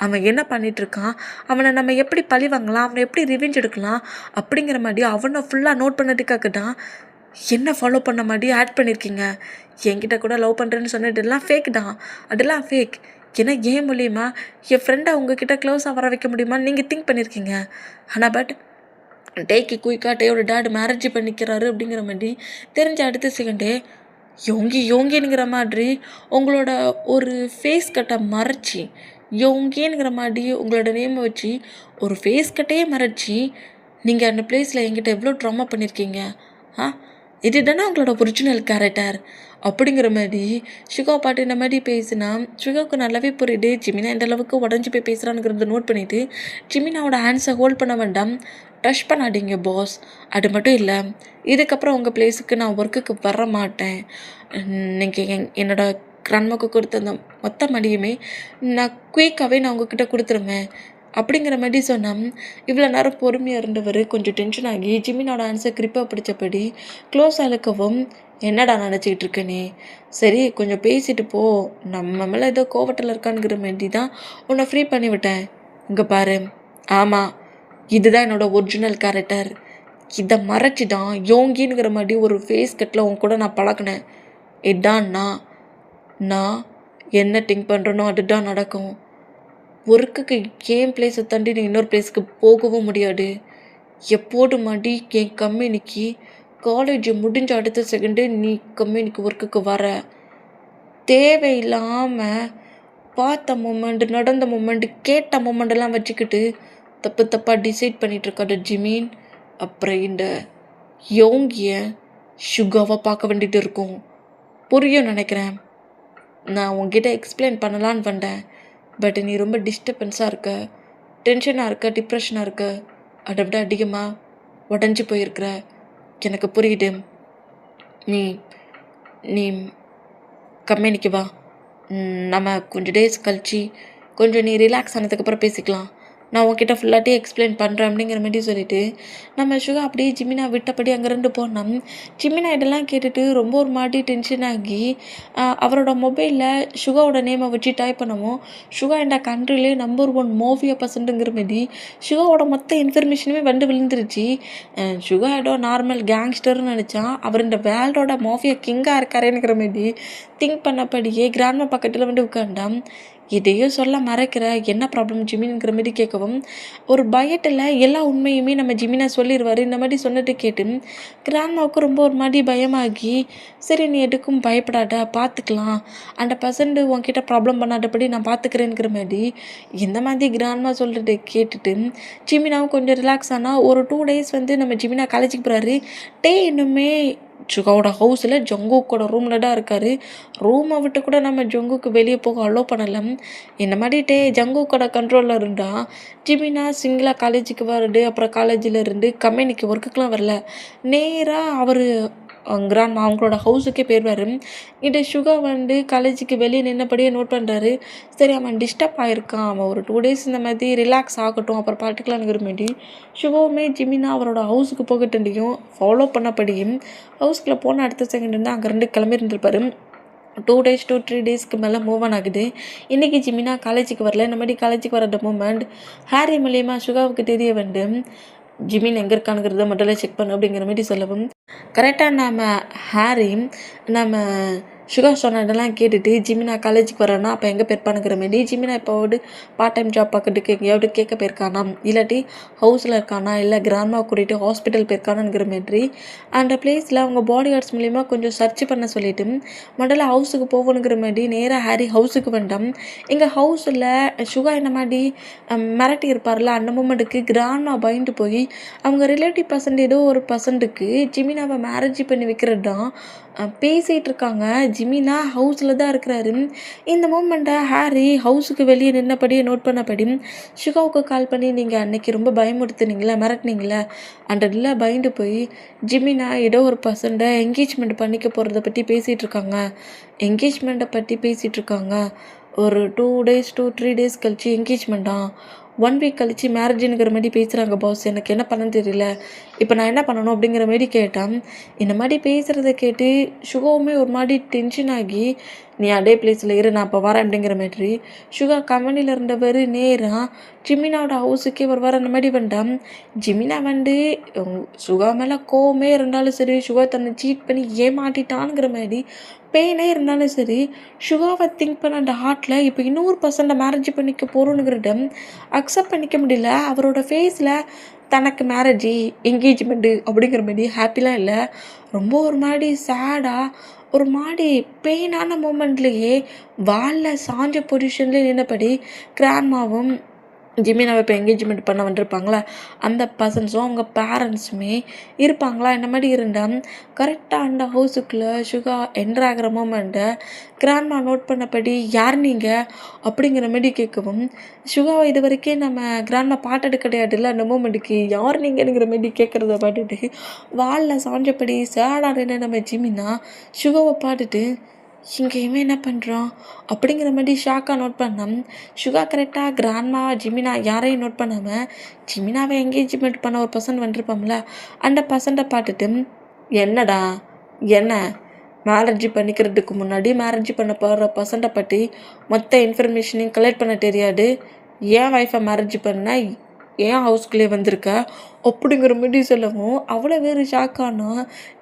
அவன் என்ன பண்ணிகிட்ருக்கான், அவனை நம்ம எப்படி பழி வாங்கலாம், அவனை எப்படி ரிவெஞ்ச் எடுக்கலாம் அப்படிங்கிற மாதிரி அவனை ஃபுல்லாக நோட் பண்ணதுக்காக தான் என்ன ஃபாலோ பண்ண மாதிரி ஆட் பண்ணியிருக்கீங்க. என்கிட்ட கூட லவ் பண்ணுறேன்னு சொன்னதெல்லாம் ஃபேக் தான், அதெல்லாம் ஃபேக். ஏன்னா ஏன் மூலியமா என் ஃப்ரெண்டை உங்ககிட்ட க்ளோஸாக வர வைக்க முடியுமான்னு நீங்கள் திங்க் பண்ணியிருக்கீங்க. ஆனால் பட் டேக்கு குயிக்காக டேயோட டேட் மேரேஜ் பண்ணிக்கிறாரு அப்படிங்கிற மாதிரி தெரிஞ்ச அடுத்த செகண்டே யோங்கிங்கிற மாதிரி உங்களோட ஒரு ஃபேஸ் கட்டை மறைச்சி யோங்கிங்கிற மாதிரி உங்களோட நேமை வச்சு ஒரு ஃபேஸ் கட்டையே மறைச்சி நீங்கள் அந்த பிளேஸில் என்கிட்ட எவ்வளோ ட்ராமா பண்ணியிருக்கீங்க. இதுதானே உங்களோட ஒரிஜினல் கேரக்டர் அப்படிங்கிற மாதிரி சுகா பாட்டு இந்த மாதிரி பேசினா சுகாவுக்கு நல்லாவே புரியுது ஜிமினா எந்த அளவுக்கு உடஞ்சி போய் பேசுகிறானுங்கிறத நோட் பண்ணிவிட்டு ஜிமினாவோட ஹேண்ட்ஸை ஹோல்ட் பண்ண வேண்டாம், டச் பண்ணாதீங்க பாஸ். அது மட்டும் இல்லை, இதுக்கப்புறம் உங்கள் பிளேஸுக்கு நான் ஒர்க்குக்கு வர மாட்டேன். நீங்கள் என்னோடய கிராண்ட்மாக்கு கொடுத்த அந்த மொத்த மடியுமே நான் குயிக்காகவே நான் உங்ககிட்ட கொடுத்துருவேன் அப்படிங்கிற மாதிரி சொன்னான். இவ்வளோ நேரம் பொறுமையாக இருந்தவர் கொஞ்சம் டென்ஷன் ஆகி ஜிமினோட ஆன்சர் கிரிப்பாக பிடிச்சபடி க்ளோஸ் ஆளுக்கவும், என்னடா நினச்சிக்கிட்டு இருக்கனே, சரி கொஞ்சம் பேசிட்டு போ, நம்ம மேலே ஏதோ கோவத்தில் இருக்கானுங்கிற மாதிரி தான் உன்னை ஃப்ரீ பண்ணிவிட்டேன். இங்கே பாரு, ஆமாம் இதுதான் என்னோடய ஒரிஜினல் கேரக்டர். இதை மறைச்சி தான் யோங்கிங்கிற மாதிரி ஒரு ஃபேஸ் கட்டில் உன் கூட நான் பழகினேன். இதான் நான் என்ன திங்க் பண்ணுறனோ அதுதான் நடக்கும். ஒர்க்குக்கு என் பிளேஸை தாண்டி நீ இன்னொரு பிளேஸுக்கு போகவும் முடியாது. எப்போது மாட்டி என் கம்பெனிக்கு காலேஜ் முடிஞ்ச அடுத்த செகண்டு நீ கம்பெனிக்கு ஒர்க்குக்கு வர. தேவையில்லாமல் பார்த்த மூமெண்ட், நடந்த மூமெண்ட், கேட்ட மூமெண்டெல்லாம் வச்சுக்கிட்டு தப்பாக டிசைட் பண்ணிகிட்ருக்காரு ஜிமீன். அப்புறம் இந்த யோங்கிய சுகாவாக பார்க்க வேண்டியது இருக்கும். புரியும் நினைக்கிறேன். நான் உங்ககிட்ட எக்ஸ்பிளைன் பண்ணலான்னு வந்தேன், பட் நீ ரொம்ப டிஸ்டர்பன்ஸாக இருக்க, டென்ஷனாக இருக்க, டிப்ரெஷனாக இருக்க, அதை விட அதிகமாக உடஞ்சி போயிருக்கிற. எனக்கு புரியுது. நீ நீ கம்பெனிக்கு வா, நம்ம கொஞ்சம் டேஸ் கழிச்சு கொஞ்சம் நீ ரிலாக்ஸ் ஆனதுக்கப்புறம் பேசிக்கலாம். நான் உங்ககிட்ட ஃபுல்லாட்டே எக்ஸ்பிளைன் பண்ணுறேன் அப்படிங்கிற மாதிரி சொல்லிவிட்டு நம்ம சுகா அப்படியே ஜிமினா விட்டபடி அங்கேருந்து போனோம். ஜிமினா இதெல்லாம் கேட்டுட்டு ரொம்ப ஒரு மாதிரி டென்ஷன் ஆகி அவரோட மொபைலில் சுகாவோட நேமை வச்சு டைப் பண்ணவும் சுகா இந்த கண்ட்ரிலே நம்பர் 1 மோவியா பர்சன்ட்டுங்கிற மாதிரி சுகாவோட மொத்த இன்ஃபர்மேஷனுமே வந்து விழுந்துருச்சு. சுகா ஏதோ நார்மல் கேங்ஸ்டர்னு நினச்சான், அவர் இந்த வேர்ல்டோட மோஃபியா கிங்காக இருக்காருங்கிற மாதிரி திங்க் பண்ணபடியே கிராண்ட்மா பக்கத்தில் வந்து உட்காண்டான். இதையும் சொல்ல மறைக்கிற, என்ன ப்ராப்ளம் ஜிமின்ங்கிற மாதிரி கேட்கவும் ஒரு பயத்தில் எல்லா உண்மையுமே நம்ம ஜிமினா சொல்லிடுவார் இந்த மாதிரி சொன்னது கேட்டு கிராண்ட்மாவுக்கு ரொம்ப ஒரு மாதிரி பயமாகி, சரி நீ எதுக்கும் பயப்படாத, பார்த்துக்கலாம், அந்த பர்சன்ட் உன்கிட்ட ப்ராப்ளம் பண்ணாதபடி நான் பார்த்துக்கிறேங்கிற மாதிரி இந்த மாதிரி கிராண்ட்மா சொல்கிறது கேட்டுட்டு ஜிமினாவும் கொஞ்சம் ரிலாக்ஸ் ஆனால் ஒரு 2 days வந்து நம்ம ஜிமினா காலேஜுக்கு போகிறாரு. இன்னுமே சுகாவோட ஹவுஸில் ஜங்குக்கோட ரூமில் தான் இருக்கார். ரூமை விட்டு கூட நம்ம ஜங்குக்கு வெளியே போக அலோவ் பண்ணலை. இந்த மாதிரி ஜங்குக்கோட கண்ட்ரோலில் இருந்தால் ஜிமினா சிங்கிளாக காலேஜுக்கு வருது. அப்புறம் காலேஜில் இருந்து கம்பெனிக்கு ஒர்க்குக்கெலாம் வரல, நேராக அவர் கிராண்ட்மா அவங்களோட ஹவுஸுக்கே போயிடுவார். இதை சுகா வந்து காலேஜுக்கு வெளியே நின்னபடியே நோட் பண்ணுறாரு. சரி அவன் டிஸ்டர்ப் ஆகிருக்கான், அவன் ஒரு 2 days இந்த மாதிரி ரிலாக்ஸ் ஆகட்டும், அப்புறம் பார்த்துக்கலாங்கிற மாதிரி சுகாவுமே ஜிமினா அவரோட ஹவுஸுக்கு போகட்டண்டியும் ஃபாலோ பண்ணபடியும் ஹவுஸ்குள்ளே போன அடுத்த செகண்ட் வந்து அங்கேருந்து கிளம்பியிருந்திருப்பார். 2 days to 3 daysக்கு மேலே மூவ் ஆன் ஆகுது. இன்றைக்கி ஜிமினா காலேஜுக்கு வரல. இந்த மாதிரி காலேஜுக்கு வர மூமெண்ட் ஹாரி மூலியமாக சுகாவுக்கு தெரிய வந்து ஜிமின் எங்கே இருக்கானுங்கிறத முதல்ல செக் பண்ணு அப்படிங்கிற மாதிரி சொல்லவும் கரெக்டாக நம்ம ஹாரி நம்ம சுகா சொன்னதெல்லாம் கேட்டுட்டு ஜிமினா காலேஜுக்கு வரேன்னா அப்போ எங்கே போயிருப்பானுங்கிற மாதிரி ஜிமினா இப்போது பார்ட் டைம் ஜாப் பார்க்கறதுக்கு எங்கேயாவது கேட்க போயிருக்கானா, இல்லாட்டி ஹவுஸில் இருக்கானா, இல்லை கிராண்ட்மா கூட்டிகிட்டு ஹாஸ்பிட்டல் போயிருக்கானுங்கிற மாதிரி அந்த பிளேஸில் அவங்க பாடி கார்ட்ஸ் மூலிமா கொஞ்சம் சர்ச் பண்ண சொல்லிவிட்டு முதல்ல ஹவுஸுக்கு போகணுங்கிற மாதிரி நேராக ஹாரி ஹவுஸுக்கு வந்தோம். எங்கள் ஹவுஸில் சுகா இந்த மாதிரி மிரட்டி இருப்பார்ல, அந்த மூமெண்ட்டுக்கு கிராண்ட்மா பயந்து போய் அவங்க ரிலேட்டிவ் பர்சன்ட் ஏதோ ஒரு பர்சன்ட்டுக்கு ஜிமினாவை மேரேஜ் பண்ணி வைக்கிறது தான் பேசிகிட்டு இருக்காங்க. ஜிமினா ஹவுஸில் தான் இருக்கிறாரு. இந்த மூமெண்ட்டை ஹாரி ஹவுஸுக்கு வெளியே நின்னபடியே நோட் பண்ணபடி சுகாவுக்கு கால் பண்ணி, நீங்கள் அன்றைக்கி ரொம்ப பயமுறுத்துனீங்களே, மிரட்டினீங்களே, அந்த இதில் பயந்து போய் ஜிமினா ஏதோ ஒரு பர்சன்ட்டை என்கேஜ்மெண்ட் பண்ணிக்க போகிறத பற்றி பேசிகிட்ருக்காங்க. என்கேஜ்மெண்ட்டை பற்றி பேசிகிட்ருக்காங்க. ஒரு 2 days to 3 days கழிச்சு என்கேஜ்மெண்ட்டா, 1 week கழிச்சு மேரேஜுங்கிற மாதிரி பேசுகிறாங்க பாஸ். எனக்கு என்ன பண்ண தெரியல. இப்போ நான் என்ன பண்ணணும் அப்படிங்கிற மாரி கேட்டேன். இந்த மாதிரி பேசுகிறத கேட்டு சுகாவுமே ஒரு மாதிரி டென்ஷன் ஆகி, நீ அதே பிளேஸில் இரு, நான் இப்போ வரேன் அப்படிங்கிற மாதிரி சுகா கம்பெனியில் இருந்தவர் நேராக ஜிமினாவோட ஹவுஸுக்கே வருவார். அந்த மாதிரி வந்துட்டான். ஜிமினா வந்து சுகா மேலே கோவமே இருந்தாலும் சரி, சுகா தன்னை சீட் பண்ணி ஏமாட்டிட்டானுங்கிற மாதிரி பெயினே இருந்தாலும் சரி, சுகாவை திங்க் பண்ண அந்த ஹார்ட்டில் இப்போ இன்னொரு பர்சன்ட்டை மேரேஜ் பண்ணிக்க போகிறோனுங்கிறத அக்செப்ட் பண்ணிக்க முடியல. அவரோட ஃபேஸில் தனக்கு மேரேஜி என்கேஜ்மெண்ட்டு அப்படிங்கிற மாதிரி ஹாப்பிலாம் இல்லை. ரொம்ப ஒரு மாதிரி சேடாக, ஒரு மாதிரி பெயினான மூமெண்ட்லேயே வாலில் சாஞ்ச பொசிஷன்லேயே நின்னபடி கிராண்ட்மாவும் ஜிமினாவை இப்போ என்கேஜ்மெண்ட் பண்ண வந்திருப்பாங்களா அந்த பர்சன்ஸும் அவங்க பேரண்ட்ஸுமே இருப்பாங்களா. இந்த மாதிரி இருந்தால் கரெக்டாக அந்த ஹவுஸுக்குள்ளே சுகா என்ட்ரு ஆகிற மூமெண்ட்டை கிராண்ட்மா நோட் பண்ணபடி யார் நீங்கள் அப்படிங்கிற மாதிரி கேட்கவும், சுகாவை இது வரைக்கும் நம்ம கிராண்ட்மா பாட்டது கிடையாதுல்ல, அந்த மூமெண்ட்டுக்கு யார் நீங்கங்கிற மாதிரி கேட்குறத பார்த்துட்டு வாலில் சாஞ்சபடி சேடாக நம்ம ஜிமினா சுகாவை பார்த்துட்டு இங்கே இவன் என்ன பண்ணுறான் அப்படிங்கிற மாதிரி ஷாக்காக நோட் பண்ணோம். சுகா கரெக்டாக கிராண்ட்மா ஜிமினா யாரையும் நோட் பண்ணாமல் ஜிமினாவை என்கேஜ்மெண்ட் பண்ண ஒரு பர்சன் வந்துருப்பாங்களா அந்த பர்சன்ட்டை பார்த்துட்டு, என்னடா என்ன மேரேஜ் பண்ணிக்கிறதுக்கு முன்னாடி மேரேஜ் பண்ண போகிற பர்சன்ட்டை பற்றி மொத்த இன்ஃபர்மேஷனையும் கலெக்ட் பண்ண தெரியாது, ஏன் ஒய்ஃபை மேரேஜ் பண்ண ஏன் ஹவுஸ்குள்ளே வந்திருக்க அப்படிங்கிற மாதிரி சொல்லவும் அவ்வளோ வேறு ஷாக்கானா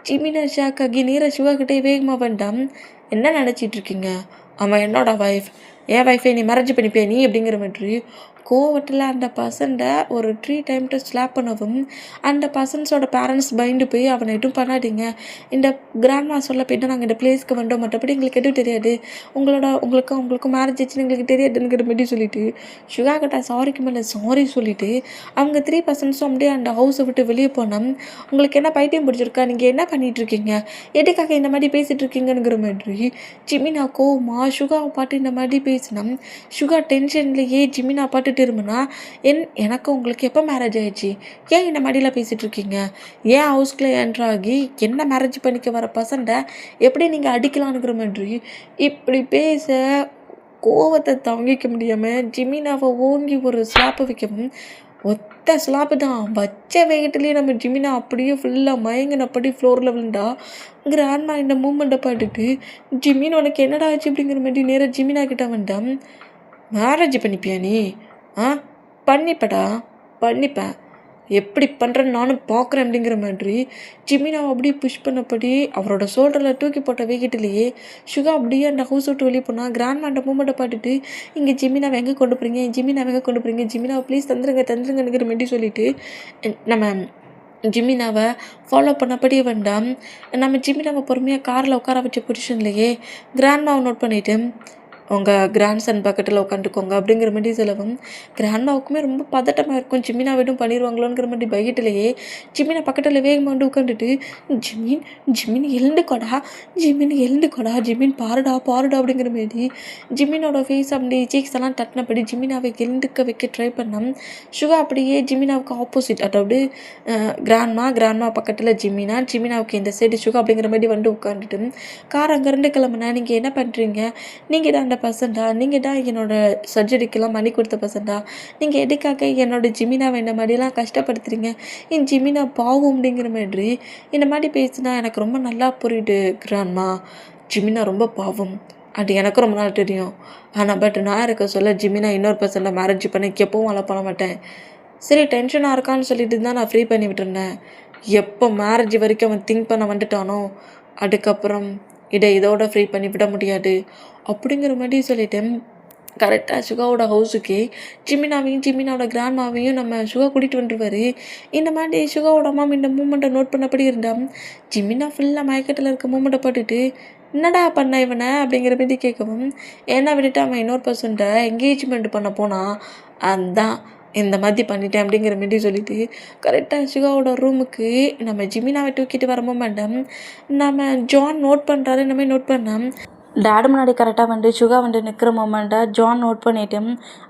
ஜிமினா ஷாக் ஆகி நேராக சுகா கிட்டே வேகமாக வேண்டாம். என்ன நினச்சிட்ருக்கீங்க, அவன் என்னோட ஒய்ஃப், என் ஒய்ஃபை நீ மேரேஜ் பண்ணிப்பியா நீ அப்படிங்கிற மாதிரி கோவத்தில் அந்த பர்சன்ட்டை ஒரு 3 டைம்ட்டு ஸ்லாப் பண்ணவும் அந்த பர்சன்ஸோட பேரண்ட்ஸ் பயந்து போய் அவனை எதுவும் பண்ணாதீங்க, இந்த கிராண்ட்மா சொல்ல போய்ட்டு நாங்கள் இந்த பிளேஸ்க்கு வந்தோம், மற்றபடி எங்களுக்கு எதுவும் தெரியாது, உங்களுக்கும் மேரேஜ் ஆச்சுன்னு எங்களுக்கு தெரியாதுங்கிற மாதிரி சொல்லிவிட்டு சுகா கிட்ட சாரிக்கு மேலே சாரி சொல்லிவிட்டு அவங்க 3 பர்சன்ஸும் அப்படியே அந்த ஹவுஸை விட்டு வெளியே போனோம். உங்களுக்கு என்ன பைத்தியம் பிடிச்சிருக்கா, நீங்கள் என்ன பண்ணிகிட்ருக்கீங்க, எதுக்காக இந்த மாதிரி பேசிகிட்டு இருக்கீங்கிற மாதிரி ஜிமினா கோவமா சுகாவை பாட்டு இந்த மாதிரி பேசினோம். சுகா டென்ஷன்லேயே ஜிமினா பாட்டு திரும்பினா, எனக்கு உங்களுக்கு எப்போ மேரேஜ் ஆயிடுச்சு, ஏன் இந்த மாதிரிலாம் பேசிகிட்டு இருக்கீங்க, ஏன் ஹவுஸ்குள்ளே என்ட்ராகி என்ன மேரேஜ் பண்ணிக்க வர பசண்டை எப்படி நீங்கள் அடிக்கலான்னுங்கிற மாதிரி இப்படி பேச கோவத்தை தாங்கிக்க முடியாமல் ஜிமினாவை ஓங்கி ஒரு ஸ்லாப்பை வைக்கவும், ஒத்த ஸ்லாப்பு தான் வச்ச வேகத்துலேயே நம்ம ஜிமினா அப்படியே ஃபுல்லாக மயங்கினப்படி ஃப்ளோரில் விழுந்தா. கிராண்ட்மா இந்த மூமெண்ட்டை பார்த்துட்டு, ஜிமின் உனக்கு என்னடா ஆச்சு அப்படிங்கிற மாதிரி நேராக ஜிமினா கிட்ட வந்தான். மேரேஜ் பண்ணிப்பியா நீ, பண்ணிப்படா, பண்ணிப்பேன், எப்படி பண்ணுறேன்னு நானும் பார்க்குறேன் அப்படிங்கிற மாதிரி ஜிமினாவை அப்படியே புஷ் பண்ணப்படி அவரோட ஷோல்டரில் தூக்கி போட்ட வேகிட்டிலேயே சுகா அப்படியே அந்த ஹவுஸ் விட்டு வெளியே போனால். கிராண்ட்மாண்ட மூமெண்ட்டை பார்த்துட்டு, இங்கே ஜிமினாவை எங்கே கொண்டு போகிறீங்க, ஜிமினாவை எங்கே கொண்டு போகிறீங்க, ஜிமினாவை ப்ளீஸ் தந்துருங்கங்கிற மாதிரி சொல்லிவிட்டு நம்ம ஜிமினாவை ஃபாலோ பண்ணப்படியே வேண்டாம். நம்ம ஜிமினாவை பொறுமையாக காரில் உட்கார வச்ச பொசிஷன்லேயே கிராண்ட்மாவை நோட் பண்ணிவிட்டு, உங்கள் கிராண்ட்சன் பக்கத்தில் உட்காந்துக்கோங்க அப்படிங்கிற மாதிரி சொல்லவும் கிராண்ட்மாவுக்குமே ரொம்ப பதட்டமாக இருக்கும், ஜிமினா விடும் பண்ணிடுவாங்களோங்கிற மாதிரி பயத்திலேயே ஜிமினா பக்கத்தில் வேகமாக வந்து உட்காந்துட்டு, ஜிமின் எழுந்துக்கோடா, ஜிமின் பாருடா அப்படிங்கிற மாதிரி ஜிமினோட ஃபேஸ் அப்படி சீக்ஸ் எல்லாம் தட்டினபடி ஜிமினாவை எழுந்துக்க வைக்க ட்ரை பண்ணோம். சுகா அப்படியே ஜிமினாவுக்கு ஆப்போசிட், அதாவது கிராண்ட்மா பக்கத்தில் ஜிமினாவுக்கு இந்த சைடு சுகா அப்படிங்கிற மாதிரி வந்து உட்காந்துட்டு கார் அங்கேருந்து கிளம்புனா, நீங்கள் என்ன பண்ணுறீங்க, நீங்கள் தான் பர்சன்டா, நீங்கள் தான் என்னோடய சர்ஜரிக்கெல்லாம் மணி கொடுத்த பர்சன்டா, நீங்கள் எதுக்காக என்னோடய ஜிமினாவை இந்த மாதிரிலாம் கஷ்டப்படுத்துறீங்க, என் ஜிமினா பாவம் அப்படிங்கிற மாதிரி இந்த மாதிரி பேசினா எனக்கு ரொம்ப நல்லா புரியுது கிராண்ட்மா, ஜிமினா ரொம்ப பாவம், அது எனக்கு ரொம்ப நாள் தெரியும், ஆனால் பட் நான் இருக்க சொல்ல ஜிமினா இன்னொரு பர்சன்ட்டை மேரேஜ் பண்ணி எப்பவும் அலோ பண்ண மாட்டேன், சரி டென்ஷனாக இருக்கான்னு சொல்லிட்டு தான் நான் ஃப்ரீ பண்ணி விட்டுருந்தேன், எப்போ மேரேஜ் வரைக்கும் அவன் திங்க் பண்ண வந்துட்டானோ அதுக்கப்புறம் இதோட ஃப்ரீ பண்ணி விட முடியாது அப்படிங்கிற மாதிரி சொல்லிவிட்டு கரெக்டாக சுகாவோட ஹவுஸுக்கு ஜிமினாவோட கிராண்ட்மாவையும் நம்ம சுகா கூட்டிகிட்டு வந்துருவார். இந்த மாதிரி சுகாவோட அம்மா இந்த மூமெண்ட்டை நோட் பண்ணபடி இருந்தால் ஜிமினா ஃபுல்லாக மயக்கத்தில் இருக்க மூமெண்ட்டை போட்டுட்டு, என்னடா பண்ண இவனை அப்படிங்கிற மாதிரி கேட்கவும், ஏன்னா விட்டுட்டு அவன் இன்னொரு பர்சன்ட்டை என்கேஜ்மெண்ட் பண்ண போனால் அதான் இந்த மாதிரி பண்ணிட்டேன் அப்படிங்கிற மாதிரி சொல்லிவிட்டு கரெக்டாக சுகாவோட ரூமுக்கு நம்ம ஜிமினாவை தூக்கிட்டு வர மூமெண்ட்டை நம்ம ஜான் நோட் பண்ணுறாரு. இந்த மாதிரி நோட் பண்ணால் டேடு முன்னாடி கரெக்டாக வந்து சுகா வந்து நிற்கிற மூமெண்ட்டை ஜான் நோட் பண்ணிவிட்டு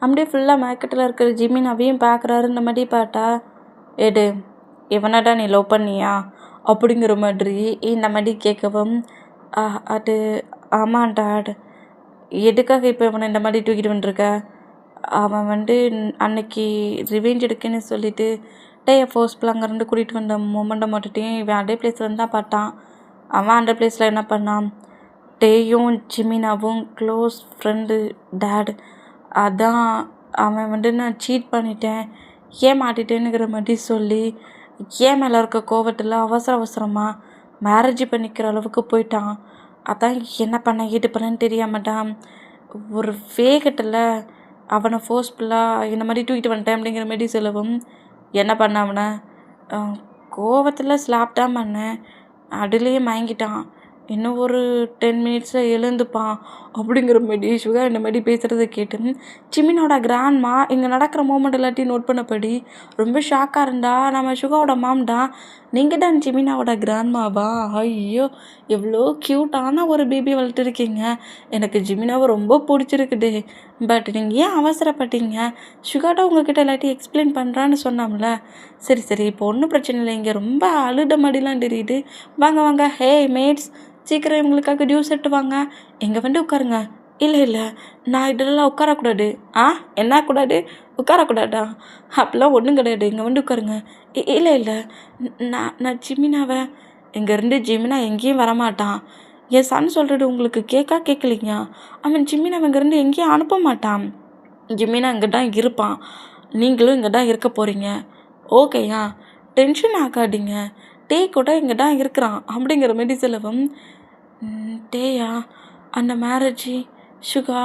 அப்படியே ஃபுல்லாக மேக்கெட்டில் இருக்கிற ஜிமினாவையும் பார்க்குறாரு. இந்த மாதிரி பார்த்தா, எடு இவனடா நீ லவ் பண்ணியா அப்படிங்கிற மாதிரி இந்த மாதிரி கேட்கவும், அது ஆமாம் டேட், எதுக்காக இப்போ இவனை இந்த மாதிரி தூக்கிட்டு வந்துருக்க, அவன் வந்து அன்னைக்கு ரிவெஞ்ச் எடுக்குன்னு சொல்லிட்டு டேயை ஃபோர்ஸ்ஃபுல் அங்கேருந்து கூட்டிகிட்டு வந்த மொமெண்ட்டை மட்டுட்டையும் இவன் அதே பிளேஸில் இருந்தால் பார்த்தான். அவன் அந்த பிளேஸில் என்ன பண்ணான், டேயும் ஜிமினாவும் க்ளோஸ் ஃப்ரெண்டு டேட். அதான் அவன் நான் சீட் பண்ணிட்டேன், ஏமாட்டிட்டேனுங்கிற மாதிரி சொல்லி ஏன் மேலே இருக்க கோவத்தில் அவசரமாக மேரேஜ் பண்ணிக்கிற அளவுக்கு போயிட்டான். அதான் என்ன பண்ண ஏது பண்ணேன்னு தெரியாமட்டான். ஒரு வேகத்தில் அவனை ஃபோர்ஸ்ஃபுல்லாக இந்த மாதிரி தூக்கிட்டு வந்துட்டேன் அப்படிங்கிற மாதிரி சொல்லவும் என்ன பண்ண அவனை கோவத்தில் ஸ்லாப் தான் பண்ணேன். அதுலேயே மயங்கிட்டான். இன்னும் ஒரு 10 மினிட்ஸில் எழுந்துப்பான் அப்படிங்கிற மாதிரி சுகா இந்த மாதிரி பேசுகிறத கேட்டு ஜிமினோட கிராண்ட்மா இங்கே நடக்கிற மூமெண்ட் எல்லாத்தையும் நோட் பண்ணபடி ரொம்ப ஷாக்காக இருந்தா. நம்ம சுகாவோட மாம்டா, நீங்கள் தான் ஜிமினாவோட கிராண்ட்மாவா? ஐயோ, எவ்வளோ க்யூட்டான ஒரு பேபி வளர்த்துருக்கீங்க. எனக்கு ஜிமினாவை ரொம்ப பிடிச்சிருக்குது. பட் நீங்கள் ஏன் அவசரப்பட்டீங்க? சுகாட்டா உங்ககிட்ட எல்லாத்தையும் எக்ஸ்பிளைன் பண்ணுறான்னு சொன்னாம்ல. சரி இப்போ ஒன்றும் பிரச்சனை இல்லை. இங்கே ரொம்ப அழுத மாதிரிலாம் தெரியுது. வாங்க ஹே மேட்ஸ், சீக்கிரம் இவங்களுக்காக ஜூஸ் எடுத்து வாங்க. எங்கே உட்காருங்க. இல்லை நான் இதெல்லாம் உட்காரக்கூடாது. என்ன கூடாது? உட்காரக்கூடாதா? அப்படிலாம் ஒன்றும் கிடையாது. இங்கே உட்காருங்க. இல்லை நான் ஜிமினாவை இங்கேருந்து ஜிமினா எங்கேயும் வரமாட்டான். என் சன் சொல்கிறது உங்களுக்கு கேட்கலைங்க. அவன் ஜிமினாவை இங்கேருந்து எங்கேயும் அனுப்ப மாட்டான். ஜிமினா இங்கே தான் இருப்பான். நீங்களும் இங்கே தான் இருக்க போகிறீங்க. ஓகேயா? டென்ஷன் ஆகாதீங்க. டே கூட இங்கே தான் இருக்கிறான் அப்படிங்கிற மாதிரி சொல்லவும், டேயா அந்த மேரேஜி சுகா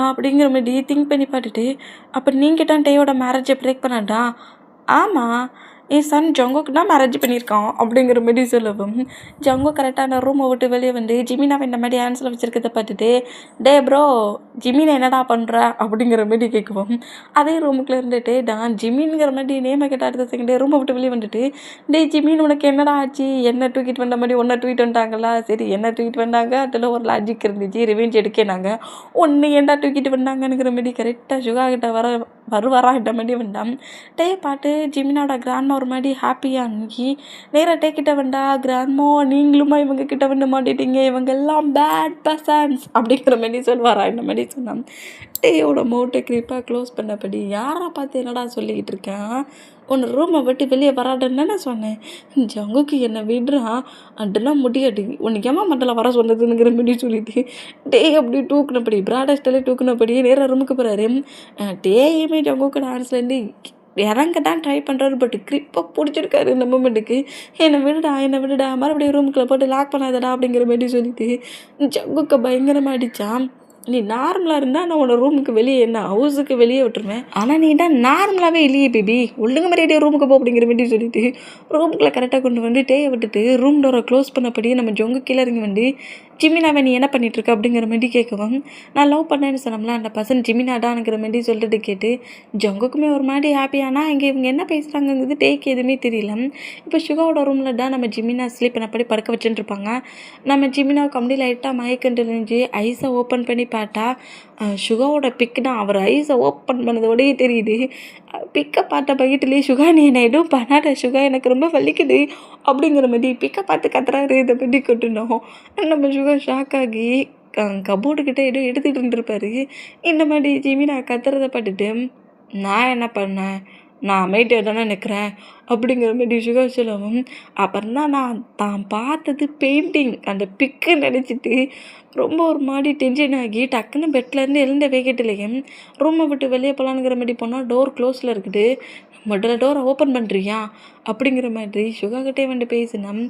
அப்படிங்கிற மாதிரி திங்க் பண்ணி பார்த்துட்டு, அப்போ நீங்கள் தான் டேயோட மேரேஜை பிரேக் பண்ணாடா? ஆமாம், என் சன் ஜங்குக்கு தான் மேரேஜ் பண்ணியிருக்கான் அப்படிங்கிற மாதிரி சொல்லவும் ஜங்கு கரெக்டான ரூமை விட்டு வெளியே வந்து ஜிமினாவை இந்த மாதிரி ஆன்சரில் வச்சுருக்கிறத பார்த்துட்டு, டே ப்ரோ ஜிமினை என்னடா பண்ணுற அப்படிங்கிற மாதிரி கேட்குவோம். அதே ரூமுக்குள்ளே இருந்துட்டு நான் ஜிமின்ங்கிற மாதிரி நேமை கேட்ட அடுத்த செகண்டே ரூமை விட்டு வெளியே வந்துட்டு, டே ஜிமின் உனக்கு என்னடா ஆச்சு? என்ன தூக்கிட்டு வந்த மாதிரி ஒன்றை தூக்கிட்டு வந்துட்டாங்களா? சரி என்ன தூக்கிட்டு வந்தாங்க, அதில் ஒரு லாஜிக் இருந்துச்சு. ரிவெஞ்ச் எடுக்கனாங்க. ஒன்று ஏன்டா தூக்கிட்டு வந்தாங்கங்கிற மாதிரி கரெக்டாக சுகா கிட்ட வருவாராகிட்ட மாதிரி வந்தான். டே பாட்டு ஜிமினோட கிராண்ட்மா ஒரு மாதிரி ஹாப்பியாக அன்னைக்கு நேராக டே கிட்ட வந்தா, கிராண்ட்மா நீங்களுமா இவங்க கிட்ட வந்து மாட்டிட்டீங்க, இவங்க எல்லாம் பேட் பர்சன்ஸ் அப்படிங்கிற மாதிரி சொல்வாரா இந்த மாதிரி சொன்னான். டேயோட மவுட்டை கிரிப்பாக க்ளோஸ் பண்ணபடி, யாரை பார்த்து என்னடா சொல்லிக்கிட்டு இருக்கேன்? ஒன்று ரூமை விட்டு வெளியே வராதுன்னு நான் சொன்னேன். ஜங்குக்கு என்னை விடுறான், அதெல்லாம் முடியாது, உனக்கு ஏமா மண்டல வர சொன்னதுங்கிற மாதிரி சொல்லிட்டு டே அப்படி தூக்குனபடி பிராடஸ்டலே தூக்குனபடி நேராக ரூமுக்கு போகிறாரு. டேயுமே ஜங்குக்கு டான்ஸ்லேருந்து இறங்க தான் ட்ரை பண்ணுறாரு. பட் கிரிப்பாக பிடிச்சிருக்காரு இந்த மூமெண்ட்டுக்கு. என்னை விடுடா மறுபடியும் ரூமுக்குள்ளே போட்டு லாக் பண்ணாதடா அப்படிங்கிற மாதிரி சொல்லிட்டு ஜங்குக்கு பயங்கரமாக அடித்தான். நீ நார்மலாக இருந்தால் நான் உன்னோட ரூமுக்கு வெளியே என்ன ஹவுஸுக்கு வெளியே விட்டுருவேன். ஆனால் நீ தான் நார்மலாகவே இல்லையே பேபி, ஒழுங்கு மாதிரியே ரூமுக்கு போ அப்படிங்கிற மாதிரி சொல்லிட்டு ரூமுக்குள்ளே கரெக்டாக கொண்டு வந்து டேயை விட்டுட்டு ரூம் டோரை க்ளோஸ் பண்ணபடியே நம்ம ஜொங்கு கீழே இறங்கி வந்து, ஜிமினாவை நீ என்ன பண்ணிகிட்ருக்க அப்படிங்கிற மாதிரி கேட்கவும், நான் லவ் பண்ணேன்னு சொன்னோம்ல அந்த பர்சன் ஜிமினாடாங்கிற மாதிரி சொல்லிட்டு கேட்டு ஜங்குக்குமே ஒரு மாதிரி ஹாப்பியானா இங்கே இவங்க என்ன பேசுகிறாங்கிறது டேக்கு எதுவுமே தெரியல. இப்போ சுகாவோட ரூமில் தான் நம்ம ஜிமினா ஸ்லீப் பண்ணபடி படுக்க வச்சுட்டுருப்பாங்க. நம்ம ஜிமினாவுக்கு அப்படி லைட்டாக மயக்கண்டு இருந்துச்சு. ஐஸை ஓப்பன் பண்ணி பார்த்தா சுகாவோட பிக்கு தான். அவர் ஐஸை ஓப்பன் பண்ணதோடயே தெரியுது. பிக்கை பார்த்த பக்கத்துலேயே சுகா நீ என்ன எதுவும் பண்ணாத சுகா, எனக்கு ரொம்ப வலிக்குது அப்படிங்கிற மாதிரி பிக்கை பார்த்து கத்துறாரு. இதை பற்றி கொட்டுனோம். நம்ம சுகா ஷாக் ஆகி கபோர்டுக்கிட்ட ஏதோ எடுத்துகிட்டு இருந்திருப்பாரு. இந்த மாதிரி ஜிமினா கத்துறதை பார்த்துட்டு, நான் என்ன பண்ணேன், நான் அமைதியாக தானே நிற்கிறேன் அப்படிங்கிற மாதிரி சுகா சொல்லவும், அப்புறம் தான் நான் தான் பார்த்தது பெயிண்டிங் அந்த பிக்கு நினச்சிட்டு ரொம்ப ஒரு மாதிரி டென்ஷன் ஆகி டக்குன்னு பெட்லேருந்து எழுந்த வேகட்டிலேயே ரூமை விட்டு வெளியே போகலான்ங்கிற மாதிரி போனால் டோர் க்ளோஸில் இருக்குது. முதல்ல டோரை ஓப்பன் பண்ணுறியா அப்படிங்கிற மாதிரி சுகாக்கிட்டே வந்து பேசினேன்.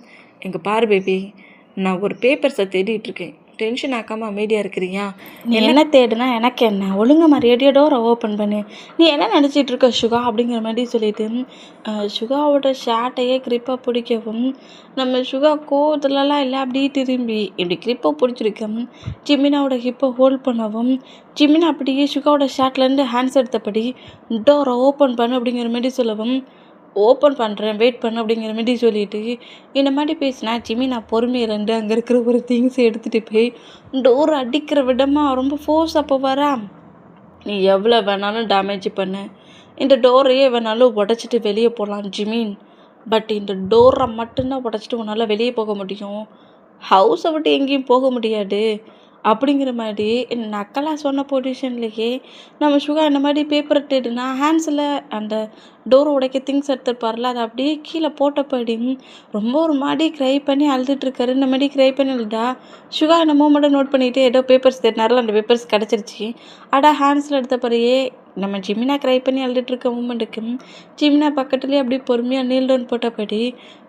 எங்கே பாரு பேபி, நான் ஒரு பேப்பர்ஸை தேடிட்டுருக்கேன், டென்ஷன் ஆக்காமல் அமைதியாக இருக்கிறியா? நீ என்ன தேடுனா எனக்கு என்ன, ஒழுங்கு மரியாதையா டோரை ஓப்பன் பண்ணு, நீ என்ன நினச்சிட்ருக்க சுகா அப்படிங்கிற மாதிரி சொல்லிட்டு சுகாவோட ஷார்ட்டையே கிரிப்பாக பிடிக்கவும் நம்ம சுகா கோவத்துலலாம் இல்லை அப்படியே திரும்பி இப்படி கிரிப்பாக பிடிச்சிருக்கோம். ஜிமினாவோட ஹிப்பை ஹோல்ட் பண்ணவும் ஜிமினா அப்படியே சுகாவோட ஷார்ட்லேருந்து ஹேண்ட்ஸ் எடுத்தபடி டோரை ஓப்பன் பண்ணு அப்படிங்கிற மாதிரி சொல்லவும், ஓப்பன் பண்ணுறேன் வெயிட் பண்ணு அப்படிங்கிற மாதிரி சொல்லிவிட்டு இந்த மாதிரி பேசினா ஜிமினா பொறுமையை ரெண்டு அங்கே இருக்கிற ஒரு திங்ஸை எடுத்துகிட்டு போய் டோர் அடிக்கிற விடமாக ரொம்ப ஃபோர்ஸ் அப்போ வரா. நீ எவ்வளோ வேணாலும் டேமேஜ் பண்ண, இந்த டோரையே வேணாலும் உடச்சிட்டு வெளியே போகலாம் ஜிமின், பட் இந்த டோரை மட்டும்தான் உடச்சிட்டு உன்னால் வெளியே போக முடியும், ஹவுஸை விட்டு எங்கேயும் போக முடியாது. அப்படிங்கிற மாதிரி நக்கலாக சொன்ன பொசிஷன்லேயே நம்ம சுகா இந்த மாதிரி பேப்பர் தேடுனா ஹேண்ட்ஸில் அந்த டோர் உடைக்க திங்ஸ் எடுத்துருப்பார்ல அதை அப்படியே கீழே போட்டபடி ரொம்ப ஒரு மாதிரி க்ரை பண்ணி அழுதுட்டுருக்காரு. இந்த மாதிரி க்ரை பண்ணி அழுதா சுகா இந்த மூமெண்ட்டை நோட் பண்ணிவிட்டு ஏதோ பேப்பர்ஸ் தேடினாரில் அந்த பேப்பர்ஸ் கிடச்சிருச்சு. ஹேண்ட்ஸில் எடுத்த பிறகு நம்ம ஜிமினா க்ரை பண்ணி அழுதுட்டுருக்க மூமெண்ட்டுக்கு ஜிமினா பக்கத்துலேயே அப்படியே பொறுமையாக நீல் டவுன் போட்டபடி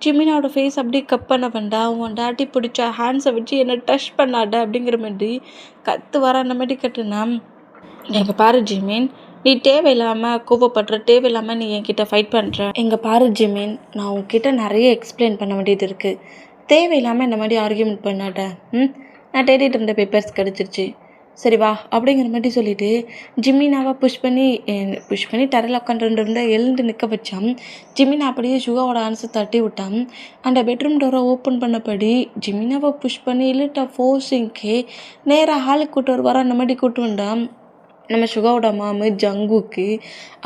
ஜிமினாவோட ஃபேஸ் அப்படியே கப் பண்ண வேண்டாம், உன் டாட்டி பிடிச்சா ஹேண்ட்ஸை வச்சு என்னை டச் பண்ணாட அப்படிங்கிற மாதிரி கத்து வர அந்த மாதிரி கட்டுனா, எங்கள் பாரு ஜிமின், நீ தேவையில்லாமல் கோவப்படுற, தேவையில்லாமல் நீ என்கிட்ட ஃபைட் பண்ணுற. எங்கள் பாரு ஜிமின், நான் உன்கிட்ட நிறைய எக்ஸ்பிளைன் பண்ண வேண்டியது இருக்குது. தேவையில்லாமல் இந்த மாதிரி ஆர்கியூமெண்ட் பண்ணாட. நான் தேடிட்டு இருந்த பேப்பர்ஸ் கிடச்சிருச்சு, சரி வா அப்படிங்கிற மாதிரி சொல்லிட்டு ஜிமினாவை புஷ் பண்ணி தரையில் உட்காந்துருந்தா எழுந்து நிற்க வச்சான். ஜிமினா அப்படியே சுகாவோட ஆன்சர் தட்டி விட்டான். அந்த பெட்ரூம் டோரை ஓப்பன் பண்ணபடி ஜிமினாவை புஷ் பண்ணி இழுட்ட ஃபோர்ஸிங்கே நேராக ஹாலுக்கு கூட்டு வருவார். அந்த மாதிரி கூட்டு வந்தான் நம்ம சுகாவோட மாமு ஜங்குக்கு,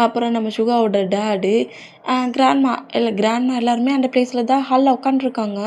அப்புறம் நம்ம சுகாவோட டேடு, கிராண்ட்மா எல்லாருமே அந்த பிளேஸில் தான் ஹாலில் உட்காந்துருக்காங்க.